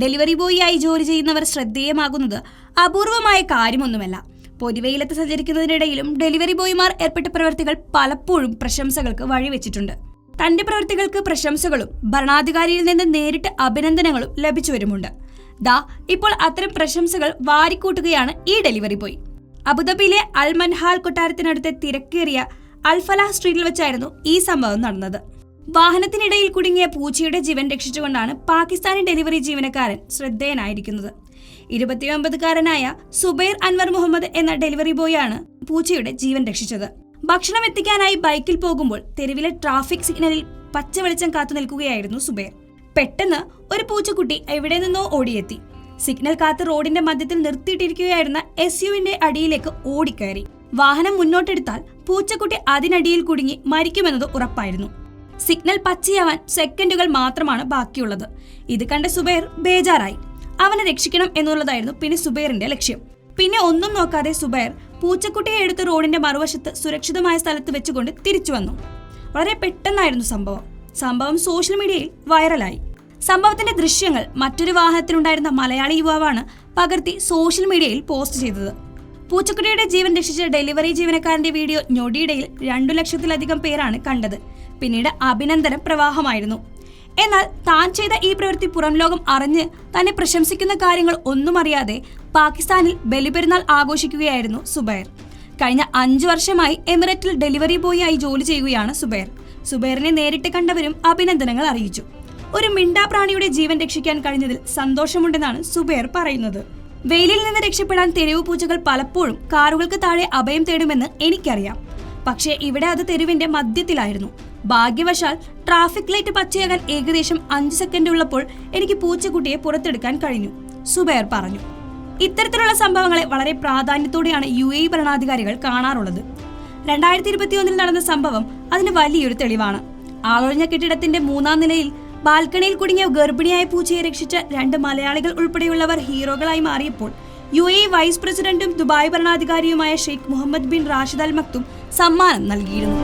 Delivery ബോയിയായി ജോലി ചെയ്യുന്നവർ ശ്രദ്ധേയമാകുന്നത് അപൂർവമായ കാര്യമൊന്നുമല്ല. പൊതുവെയിലത്ത് സഞ്ചരിക്കുന്നതിനിടയിലും ഡെലിവറി ബോയ്മാർ ഏർപ്പെട്ട പ്രവൃത്തികൾ പലപ്പോഴും പ്രശംസകൾക്ക് വഴിവെച്ചിട്ടുണ്ട്. തന്റെ പ്രവൃത്തികൾക്ക് പ്രശംസകളും ഭരണാധികാരിയിൽ നിന്ന് നേരിട്ട് അഭിനന്ദനങ്ങളും ലഭിച്ചു വരുമുണ്ട്. ഇപ്പോൾ അത്തരം പ്രശംസകൾ വാരിക്കൂട്ടുകയാണ് ഈ ഡെലിവറി ബോയ്. അബുദാബിയിലെ അൽ മൻഹാൽ കൊട്ടാരത്തിനടുത്ത് തിരക്കേറിയ അൽഫലാ സ്ട്രീറ്റിൽ വെച്ചായിരുന്നു ഈ സംഭവം നടന്നത്. വാഹനത്തിനിടയിൽ കുടുങ്ങിയ പൂച്ചയുടെ ജീവൻ രക്ഷിച്ചുകൊണ്ടാണ് പാകിസ്ഥാനി ഡെലിവറി ജീവനക്കാരൻ ശ്രദ്ധേയനായിരിക്കുന്നത്. 29-കാരനായ സുബൈർ അൻവർ മുഹമ്മദ് എന്ന ഡെലിവറി ബോയാണ് പൂച്ചയുടെ ജീവൻ രക്ഷിച്ചത്. ഭക്ഷണം എത്തിക്കാനായി ബൈക്കിൽ പോകുമ്പോൾ തെരുവിലെ ട്രാഫിക് സിഗ്നലിൽ പച്ച വെളിച്ചം കാത്തു നിൽക്കുകയായിരുന്നു സുബൈർ. പെട്ടെന്ന് ഒരു പൂച്ചക്കുട്ടി എവിടെ നിന്നോ ഓടിയെത്തി. സിഗ്നൽ കാത്ത് റോഡിന്റെ മധ്യത്തിൽ നിർത്തിയിട്ടിരിക്കുകയായിരുന്ന SUവിന്റെ അടിയിലേക്ക് ഓടിക്കയറി. വാഹനം മുന്നോട്ടെടുത്താൽ പൂച്ചക്കുട്ടി അതിനടിയിൽ കുടുങ്ങി മരിക്കുമെന്നത് ഉറപ്പായിരുന്നു. സിഗ്നൽ പച്ചയാവാൻ സെക്കൻഡുകൾ മാത്രമാണ് ബാക്കിയുള്ളത്. ഇത് കണ്ട സുബൈർ ബേജാറായി. അവനെ രക്ഷിക്കണം എന്നുള്ളതായിരുന്നു പിന്നെ സുബൈറിന്റെ ലക്ഷ്യം. പിന്നെ ഒന്നും നോക്കാതെ സുബൈർ പൂച്ചക്കുട്ടിയെ എടുത്ത് റോഡിന്റെ മറുവശത്ത് സുരക്ഷിതമായ സ്ഥലത്ത് വെച്ചുകൊണ്ട് തിരിച്ചു വന്നു. വളരെ പെട്ടെന്നായിരുന്നു സംഭവം സോഷ്യൽ മീഡിയയിൽ വൈറലായി. സംഭവത്തിന്റെ ദൃശ്യങ്ങൾ മറ്റൊരു വാഹനത്തിലുണ്ടായിരുന്ന മലയാളി യുവാവാണ് പകർത്തി സോഷ്യൽ മീഡിയയിൽ പോസ്റ്റ് ചെയ്തത്. പൂച്ചക്കുട്ടിയുടെ ജീവൻ രക്ഷിച്ച ഡെലിവറി ജീവനക്കാരന്റെ വീഡിയോ ഞൊടിയിടയിൽ 2 ലക്ഷത്തിലധികം പേരാണ് കണ്ടത്. പിന്നീട് അഭിനന്ദന പ്രവാഹമായിരുന്നു. എന്നാൽ താൻ ചെയ്ത ഈ പ്രവൃത്തി പുറം ലോകം അറിഞ്ഞ് തന്നെ പ്രശംസിക്കുന്ന കാര്യങ്ങൾ ഒന്നും അറിയാതെ പാകിസ്ഥാനിൽ ബലിപെരുന്നാൾ ആഘോഷിക്കുകയായിരുന്നു സുബൈർ. കഴിഞ്ഞ 5 വർഷമായി എമിറേറ്റിൽ ഡെലിവറി ബോയിയായി ജോലി ചെയ്യുകയാണ് സുബൈർ. സുബൈറിനെ നേരിട്ട് കണ്ടവരും അഭിനന്ദനങ്ങൾ അറിയിച്ചു. ഒരു മിണ്ടാപ്രാണിയുടെ ജീവൻ രക്ഷിക്കാൻ കഴിഞ്ഞതിൽ സന്തോഷമുണ്ടെന്നാണ് സുബൈർ പറയുന്നത്. വെയിലിൽ നിന്ന് രക്ഷപ്പെടാൻ തെരുവ് പൂച്ചകൾ പലപ്പോഴും കാറുകൾക്ക് താഴെ അഭയം തേടുമെന്ന് എനിക്കറിയാം. പക്ഷേ ഇവിടെ അത് തെരുവിന്റെ മധ്യത്തിലായിരുന്നു. ഭാഗ്യവശാൽ ട്രാഫിക് ലൈറ്റ് പച്ചയാകാൻ ഏകദേശം 5 സെക്കൻഡ് ഉള്ളപ്പോൾ എനിക്ക് പൂച്ചക്കുട്ടിയെ പുറത്തെടുക്കാൻ കഴിഞ്ഞു, സുബൈർ പറഞ്ഞു. ഇത്തരത്തിലുള്ള സംഭവങ്ങളെ വളരെ പ്രാധാന്യത്തോടെയാണ് UAE ഭരണാധികാരികൾ കാണാറുള്ളത്. 2021 നടന്ന സംഭവം അതിന് വലിയൊരു തെളിവാണ്. ആളൊഴിഞ്ഞ കെട്ടിടത്തിന്റെ 3-ാം നിലയിൽ ബാൽക്കണിയിൽ കുടുങ്ങിയ ഗർഭിണിയായ പൂച്ചയെ രക്ഷിച്ച 2 മലയാളികൾ ഉൾപ്പെടെയുള്ളവർ ഹീറോകളായി മാറിയപ്പോൾ UAE വൈസ് പ്രസിഡന്റും ദുബായ് ഭരണാധികാരിയുമായ Sheikh Mohammed bin Rashid Al Maktoum സമ്മാനം നൽകിയിരുന്നു.